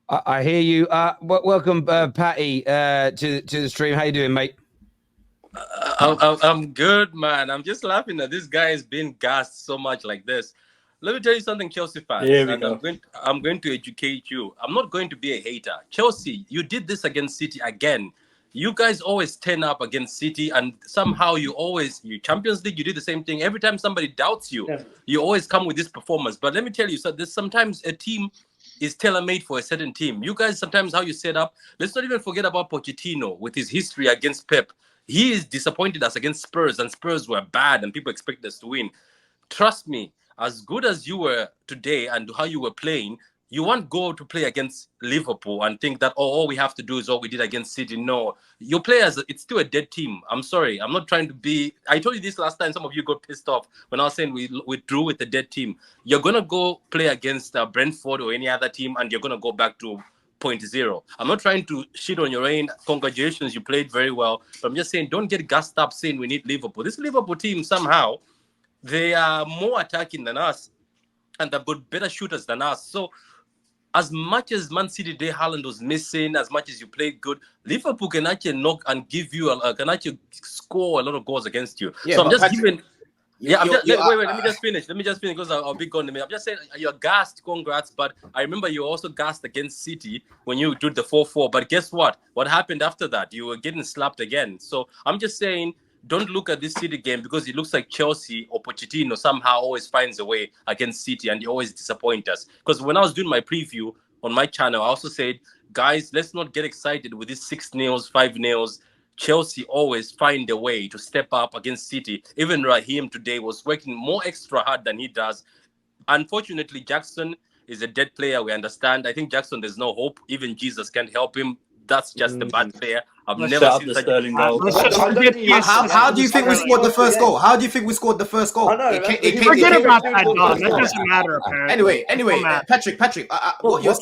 I hear you. Welcome, Patty, to the stream. How you doing, mate? I'm good, man. I'm just laughing that this guy is being gassed so much like this. Let me tell you something, Chelsea fans, Here we and go. I'm going to educate you. I'm not going to be a hater. Chelsea, you did this against City again. You guys always turn up against City, and somehow you Champions League, you do the same thing. Every time somebody doubts you, Yeah. you always come with this performance. But let me tell you, so there's sometimes a team is tailor-made for a certain team. You guys sometimes how you set up. Let's not even forget about Pochettino with his history against Pep. He is disappointed us against Spurs, and Spurs were bad, and people expect us to win. Trust me, as good as you were today and how you were playing, you won't go to play against Liverpool and think that, oh, all we have to do is all we did against City. No, your players, it's still a dead team. I'm sorry. I'm not trying to be. I told you this last time. Some of you got pissed off when I was saying we drew with a dead team. You're going to go play against Brentford or any other team, and you're going to go back to point zero. I'm not trying to shit on your rain. Congratulations, you played very well. But I'm just saying, don't get gassed up saying we need Liverpool. This Liverpool team, somehow, they are more attacking than us, and they've got better shooters than us. So as much as Man City Day Haaland was missing, as much as you played good, Liverpool can actually knock and give you can actually score a lot of goals against you. Yeah, so I'm but just Patrick, giving. Yeah, wait. Let me just finish. Because I'll be gone in a minute. I'm just saying you're gassed. Congrats, but I remember you were also gassed against City when you did the 4-4. But guess what? What happened after that? You were getting slapped again. So I'm just saying, don't look at this City game because it looks like Chelsea or Pochettino somehow always finds a way against City, and they always disappoint us. Because when I was doing my preview on my channel, I also said, guys, let's not get excited with these 6-0, 5-0. Chelsea always find a way to step up against City. Even Raheem today was working more extra hard than he does. Unfortunately, Jackson is a dead player. We understand. I think Jackson, there's no hope. Even Jesus can't help him. That's just a bad player. I've Let's never shut up seen the such Sterling goal. Let's just How, forget the how do you think we Sterling. scored the first goal? How do you think we scored the first goal? I know, Forget about that, goal dog. first That goal. doesn't matter, apparently. Anyway, Patrick, what you're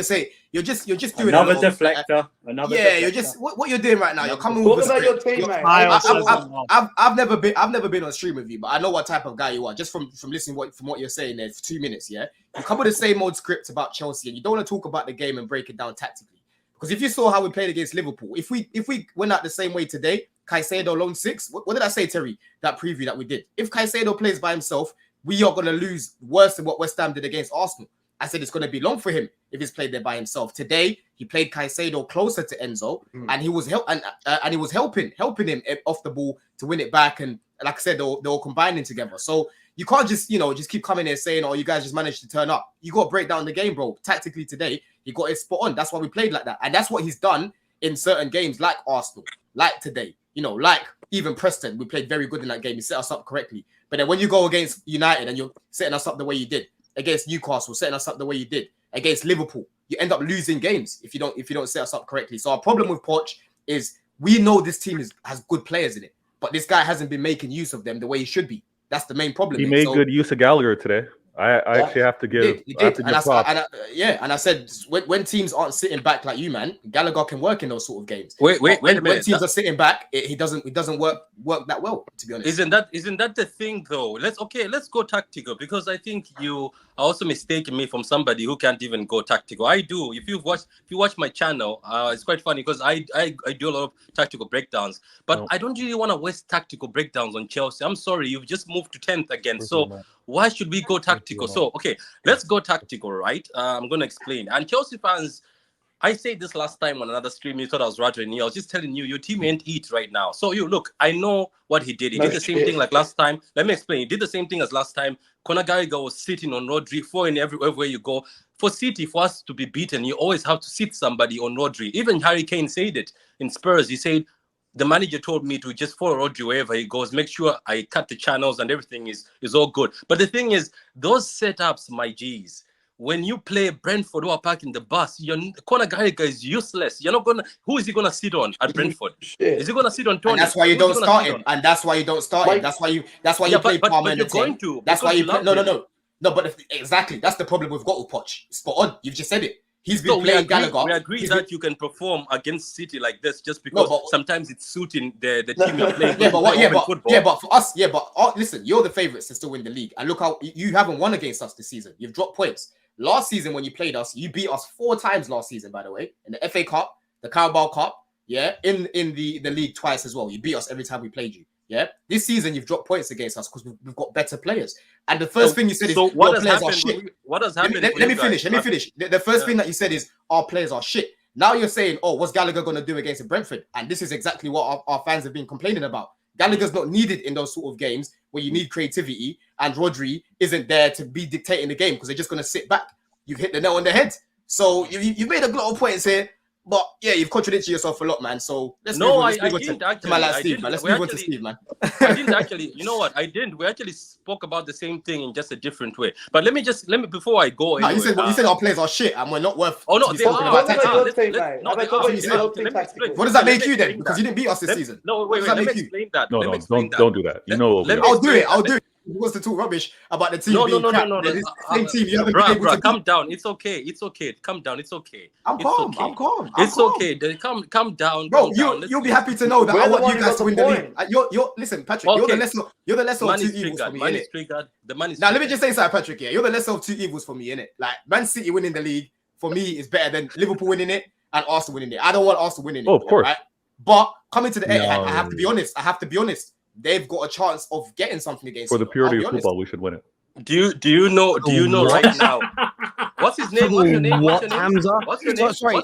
saying, you're just doing Another a little, deflector. Another yeah, deflector. you're just what you're doing right now. You're coming Talk with a about your script. team, mate. Smile says it all. I've never been on stream with you, but I know what type of guy you are just from listening from what you're saying there for 2 minutes. Yeah, you come with the same old script about Chelsea, and you don't want to talk about the game and break it down tactically. Because if you saw how we played against Liverpool, if we went out the same way today, Caicedo lone 6. What did I say, Terry? That preview that we did. If Caicedo plays by himself, we are going to lose worse than what West Ham did against Arsenal. I said it's going to be long for him if he's played there by himself. Today, he played Caicedo closer to Enzo, and he was helping him off the ball to win it back. And like I said, they were combining together. So you can't just keep coming here saying, "Oh, you guys just managed to turn up." You got to break down the game, bro. Tactically today, he got it spot on. That's why we played like that, and that's what he's done in certain games, like Arsenal, like today. Like even Preston, we played very good in that game. He set us up correctly. But then when you go against United and you're setting us up the way you did, against Newcastle, setting us up the way you did, against Liverpool, you end up losing games if you don't set us up correctly. So our problem with Poch is we know this team has good players in it, but this guy hasn't been making use of them the way he should be. That's the main problem. He made good use of Gallagher today. I actually have to give props. And I said when teams aren't sitting back like you, man, Gallagher can work in those sort of games. Wait a minute. When teams are sitting back, it doesn't work that well, to be honest. Isn't that the thing though? Let's go tactical, because I think you are also mistaking me from somebody who can't even go tactical. I do. If you watch my channel, it's quite funny because I do a lot of tactical breakdowns, but I don't really want to waste tactical breakdowns on Chelsea. I'm sorry, you've just moved to 10th again, so why should we go tactical? So okay, let's go tactical, right? I'm gonna explain. And Chelsea fans, I said this last time on another stream. You thought I was rattling you. I was just telling you, your team ain't eat right now. So you look, I know what he did. He did the same thing like last time. Let me explain. He did the same thing as last time. Conor Gallagher was sitting on Rodri, foreign everywhere you go. For City, for us to be beaten, you always have to sit somebody on Rodri. Even Harry Kane said it in Spurs. He said, the manager told me to just follow Rodri wherever he goes, make sure I cut the channels and everything is all good. But the thing is, those setups, my G's, when you play Brentford who are parking the bus, Conor Gallagher is useless. You're not gonna. Who is he gonna sit on at Brentford? Is he gonna sit on Tony? And that's why you don't start him. And that's why you don't start him. That's why you play Palmer in the team. That's why you play. No. But exactly, that's the problem we've got with Poch. Spot on. You've just said it. He's been playing Gallagher. We agree that you can perform against City like this just because sometimes it's suiting the team you're playing. But for us, listen, you're the favourites to still win the league. And look how you haven't won against us this season. You've dropped points. Last season, when you played us, you beat us 4 times last season, by the way, in the FA Cup, the Carabao Cup, yeah, in the league twice as well. You beat us every time we played you. Yeah, this season you've dropped points against us because we've got better players. And the first thing you said is what your has players are happened? shit. What has happened? Let me finish. The first thing that you said is our players are shit. Now you're saying, oh, what's Gallagher going to do against Brentford? And this is exactly what our fans have been complaining about. Gallagher's not needed in those sort of games where you need creativity, and Rodri isn't there to be dictating the game because they're just going to sit back. You've hit the nail on the head. So you've made a lot of points here. But yeah, you've contradicted yourself a lot, man. So let's move on to Steve, man. Let's move on to Steve, man. I didn't actually. You know what? I didn't. We actually spoke about the same thing in just a different way. But let me before I go. No, anyway, you said our players are shit and we're not worth. Oh no, they are. What does that make you then? Because you didn't beat us this season. No, wait. Let me explain that. No, don't do that. You know, I'll do it. Who wants to talk rubbish about the team? No. Same team. You haven't been able to calm down. It's okay. Calm down. It's okay. I'm calm. It's okay. Calm down. Bro, you'll be happy to know that I want you guys to win the league. You're listen, Patrick. Okay. You're the lesser of two evils for me, innit? Now let me just say something, Patrick. Yeah, you're the lesser of two evils for me, innit? Like Man City winning the league for me is better than Liverpool winning it and Arsenal winning it. I don't want Arsenal winning it. Oh, of course. Right? But coming to the end, I have to be honest. They've got a chance of getting something against for the purity of football. We should win it. Do you know right now? What's his name? What's your name? What, Hamza? Sorry,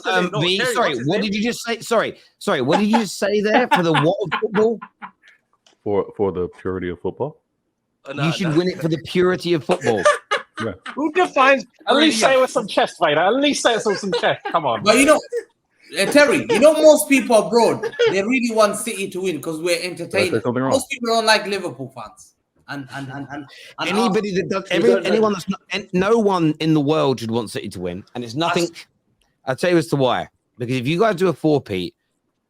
what did you just say? Sorry, what did you just say there? For the what of football? For the purity of football. You should win it for the purity of football. Yeah. Who defines? At least say it with some chest, Vader. At least say it with some chest. Come on. But you know, Terry, you know most people abroad, they really want City to win because we're entertaining. Most people don't like Liverpool fans. And anybody that does, anyone that's not, no one in the world should want City to win, and it's nothing. I'll tell you as to why. Because if you guys do a 4-peat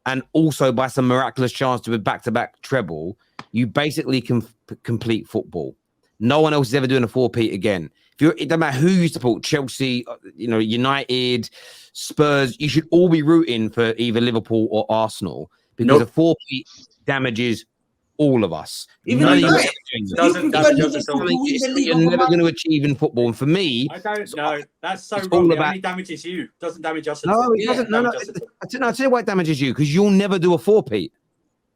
and also by some miraculous chance do a back-to-back treble, you basically can complete football. No one else is ever doing a 4-peat again. It doesn't matter who you support, Chelsea, United, Spurs, you should all be rooting for either Liverpool or Arsenal because a 4-peat damages all of us. Even you're never going to achieve in football. And for me, I don't know. That's so wrong. It only damages you. It doesn't damage us. No, it doesn't. No. I'll tell you why it damages you because you'll never do a 4-peat.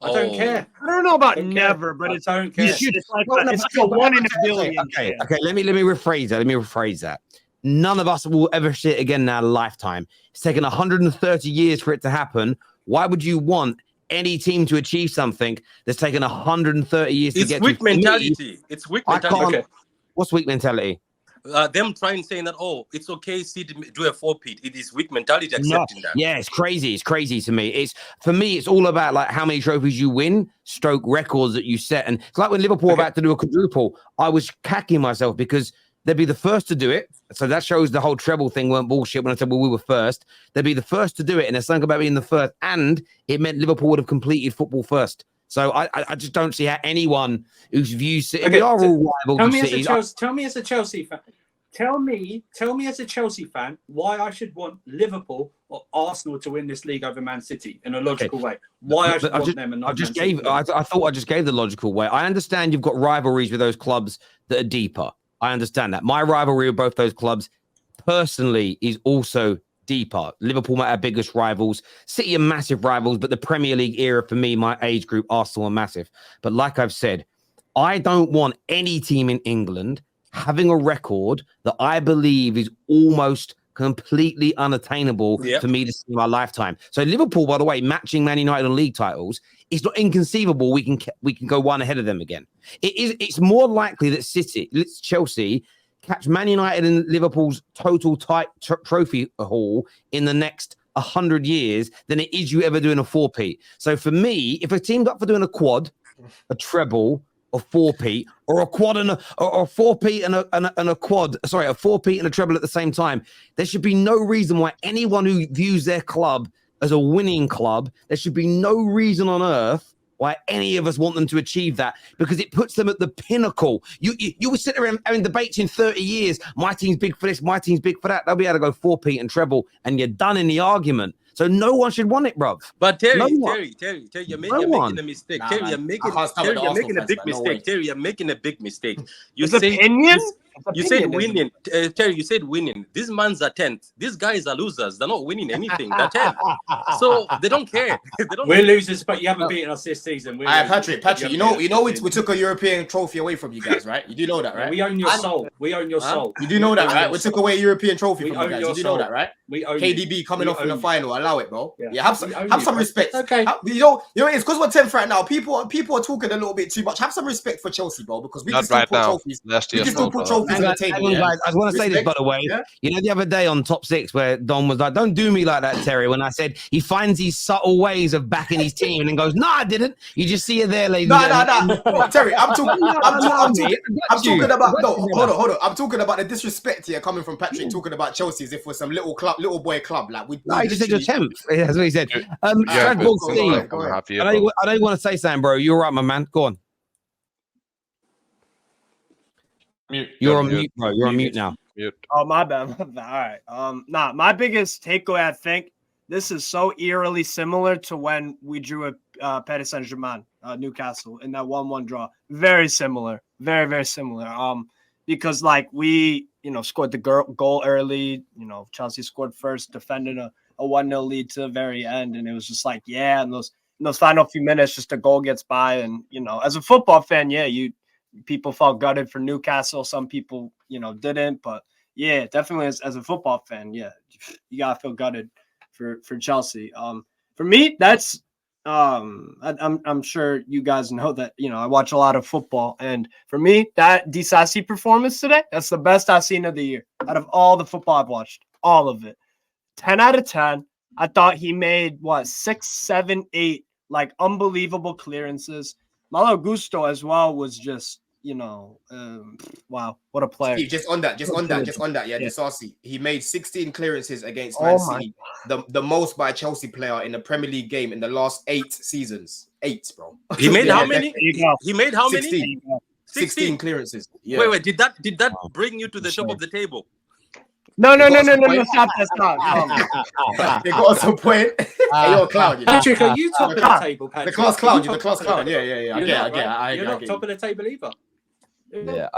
I don't care. I don't know about never, but I don't care. You should. It's like a 1 in a billion. Okay. Let me rephrase that. None of us will ever see it again in our lifetime. It's taken 130 years for it to happen. Why would you want any team to achieve something that's taken 130 years to get to? It's weak mentality. It's weak mentality. What's weak mentality? Them trying saying that, it's okay, see, do a 4-peat. It is weak mentality accepting that. Yeah, it's crazy. It's crazy to me. For me, it's all about like how many trophies you win, stroke records that you set. And it's like when Liverpool were about to do a quadruple, I was cacking myself because they'd be the first to do it. So that shows the whole treble thing weren't bullshit when I said, well, we were first. They'd be the first to do it. And there's something about being the first. And it meant Liverpool would have completed football first. So I just don't see how anyone who's views City, we are all rival cities. Tell me as a Chelsea fan. Tell me as a Chelsea fan why I should want Liverpool or Arsenal to win this league over Man City in a logical way. Why I should want them and not Man City. I thought I just gave the logical way. I understand you've got rivalries with those clubs that are deeper. I understand that. My rivalry with both those clubs personally is also deeper. Liverpool might have biggest rivals. City are massive rivals, but the Premier League era for me, my age group, Arsenal are massive. But like I've said, I don't want any team in England having a record that I believe is almost completely unattainable for me to see in my lifetime. So Liverpool, by the way, matching Man United on league titles, it's not inconceivable we can go one ahead of them again. It's more likely that Chelsea catch Man United and Liverpool's total trophy haul in the next 100 years than it is you ever doing a 4-peat. So for me, if a team's up for doing a quad, a treble, a 4-peat, or a quad and a 4-peat and a quad, a 4-peat and a treble at the same time, there should be no reason why anyone who views their club as a winning club, there should be no reason on earth why any of us want them to achieve that, because it puts them at the pinnacle. You would sit around having debates in 30 years. My team's big for this, my team's big for that. They'll be able to go 4-peat and treble, and you're done in the argument. So no one should want it, bruv. But Terry, you're making a mistake. Terry, you're making a big mistake. Terry, you're making a big mistake. You say opinion? You said winning. Terry, you said winning. These mans are 10th. These guys are losers. They're not winning anything. They're 10th. So they don't care. We're losers, but you haven't beaten us this season. Patrick, you know, we took a European trophy away from you guys, right? You do know that, right? We own your soul. We own your soul. You do know that, right? We took away a European trophy from you guys. You do know that, right? We own KDB coming off in the final. Allow it, bro. Yeah, have some respect. Okay. You know, it's because we're 10th right now. People are talking a little bit too much. Have some respect for Chelsea, bro, because we can still put trophies. We can still put trophies on the table. Guys, I want to say this, by the way. Yeah? You know, the other day on Top 6, where Don was like, "Don't do me like that, Terry." When I said he finds these subtle ways of backing his team, and then goes, "No, I didn't." You just see it there, ladies. No, Terry, I'm talking about. No, hold on. I'm talking about the disrespect here coming from Patrick talking about Chelsea as if we're some little boy club. Like we just said you're 10th. That's what he said. Stradball Steve, I know you want to say something, bro. You're right, my man. Go on. Mute. You're on mute, bro. You're on mute now. Mute. Oh, my bad. All right. My biggest takeaway, I think, this is so eerily similar to when we drew at Paris Saint-Germain, Newcastle, in that 1-1 draw. Very similar. Very, very similar. Because, like, we, scored the goal early. Chelsea scored first, defended a 1-0 lead to the very end. And it was just like, yeah, in those final few minutes, just a goal gets by. And, as a football fan, people felt gutted for Newcastle. Some people, didn't. But yeah, definitely as a football fan, you gotta feel gutted for Chelsea. For me, that's I'm sure you guys know that, I watch a lot of football, and for me, that Disasi performance today, that's the best I've seen of the year. Out of all the football I've watched, all of it. 10 out of 10. I thought he made 6, 7, 8 like unbelievable clearances. Malo Gusto as well was just, wow, what a player. Steve, just on that, Disasi. He made 16 clearances against Man City, the most by a Chelsea player in a Premier League game in the last 8 seasons. 8, bro. He made how many? He made how 16. many? 16 clearances. Yeah. Wait, did that bring you to the top of the table? No, stop that. They got some point. Hey, you're a clown. Patrick, are you top of the table, Patrick? The class clown. You're the class clown. Yeah. You're not top of the table either. Yeah,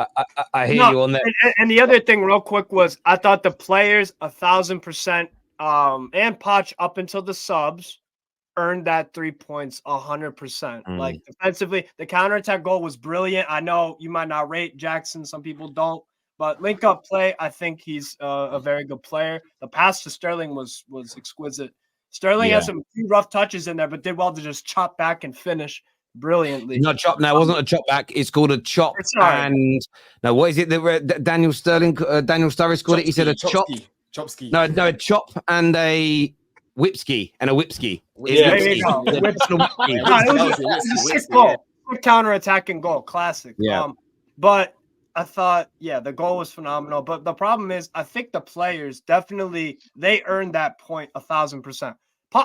I hear you on that. And the other thing, real quick, was I thought the players 1,000%, and Poch up until the subs earned that 3 points 100%. Like defensively, the counterattack goal was brilliant. I know you might not rate Jackson, some people don't, but link up play, I think he's a very good player. The pass to Sterling was exquisite. Sterling had some few rough touches in there, but did well to just chop back and finish brilliantly. Not chop. No, it wasn't a chop back. It's called a chop. And no, what is it that Daniel Sturridge called it? He said a chop. Chopski. No, a chop and a whipski and a whipski. Yeah, there you go. It was a sick goal. Counter-attacking goal. Classic. Yeah. But I thought, the goal was phenomenal. But the problem is, I think the players definitely, they earned that point 1,000%.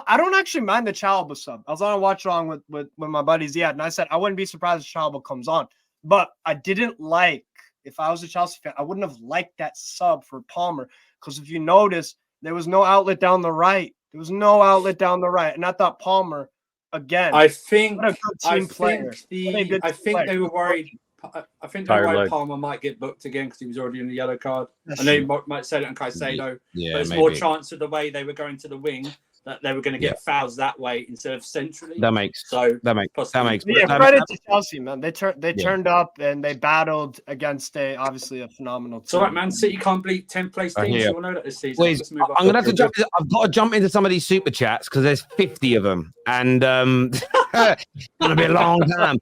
I don't actually mind the Chalobah sub. I was on a watch along with my buddies, and I said I wouldn't be surprised if Chalobah comes on. But I didn't like, if I was a Chelsea fan, I wouldn't have liked that sub for Palmer, because if you notice, there was no outlet down the right. And I thought Palmer, again, I think what a good team player. They were worried. I think they were worried Palmer might get booked again because he was already in the yellow card. I know you might say that on Caicedo, but it's more chance of the way they were going to the wing that they were going to get fouls that way instead of centrally. That makes credit to Chelsea, man. They turned up and they battled against obviously a phenomenal team. It's all right, Man City can't beat 10th place teams. You will know that this season. Please, I'm gonna have to jump. I've got to jump into some of these super chats because there's 50 of them, and it's gonna be a long time.